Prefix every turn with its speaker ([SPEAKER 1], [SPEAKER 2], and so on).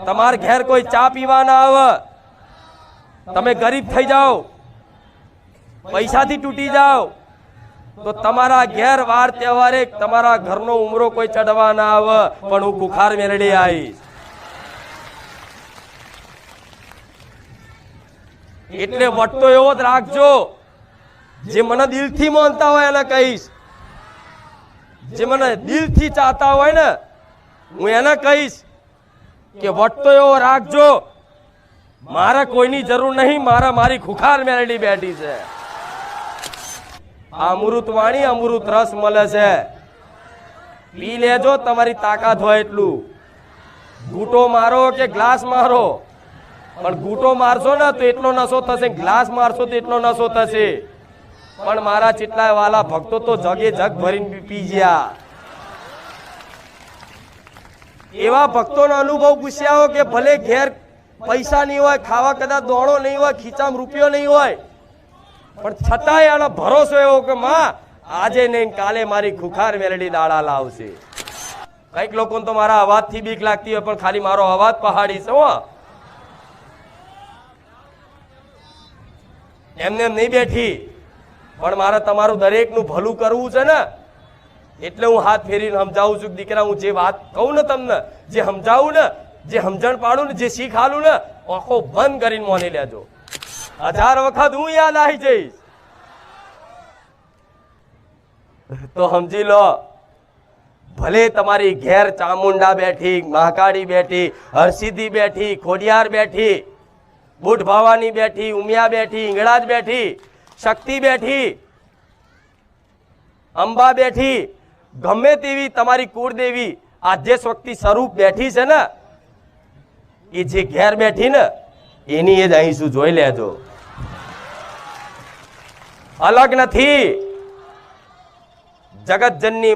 [SPEAKER 1] તમાર ઘેર કોઈ ચા પીવા ના આવે, તમે ગરીબ થઈ જાઓ, પૈસાથી તૂટી જાઓ, તો તમારા ઘેર વાર તહેવારે તમારા ઘરનો ઉમરો કોઈ ચડવા ના આવે, પણ હું કુખાર મેલડી આવીશ. એટલે વટતો એવો જ રાખજો. જે મને દિલથી માનતા હોય એને કહીશ, જે મને દિલથી ચાહતા હોય ને હું એને કહીશ કે વટતો એવો રાખજો. મારે કોઈની જરૂર નહીં, મારી ખુખાર મેલડી બેઠી છે. અમૃત વાણી અમૃત રસ મળે છે, પી લેજો તમારી તાકાત હોય એટલું. ઘૂંટો મારો કે ગ્લાસ મારો, પણ ઘૂંટો મારશો ને તો એટલો નશો થશે, ગ્લાસ મારશો તો એટલો નશો થશે. પણ મારા ચેટલા વાલા ભક્તો તો જગે જગ ભરીને પી ગયા. એવા ભક્તોનો અનુભવ પૂછ્યા કે ભલે ઘેર પૈસા નહીં હોય, ખાવા કદાચ દોણો નહીં હોય, ખીચામાં રૂપિયો નહીં હોય, પણ છતાંય આનો ભરોસો એવો કે માં આજે નહીં કાલે મારી ખુખાર મેલડી દાડા લાવશે. કઈક લોકોને તો મારા અવાજથી બીક લાગતી હોય, પણ ખાલી મારો અવાજ પહાડી છે. એમને એમ નહીં બેઠી, પણ મારે તમારું દરેકનું ભલું કરવું છે ને, એટલે હું હાથ ફેરીને સમજાવું છું. દીકરા, હું જે વાત કહું ને તમને, જે સમજાવું ને, જે સમજણ પાડું ને, જે શીખ આલું ને, આંખો બંધ કરીને મોની લેજો. 1000 વખત હું યાદ આવી જઈશ તો સમજી લો. ભલે તમારી ઘેર ચામુંડા બેઠી, મહાકાળી બેઠી, હરસિદ્ધિ બેઠી, ખોડિયાર બેઠી, બુટ ભવાની બેઠી, ઉમિયા બેઠી, ઈંગળાજ બેઠી, શક્તિ બેઠી, અંબા બેઠી, ગમે તેવી તમારી કુળદેવી આદ્ય શક્તિ સ્વરૂપ બેઠી છે ને, એ જે ઘેર બેઠી ને એની એ જ અહીં શું જોઈ લેજો. અલગ નથી. જગતજનની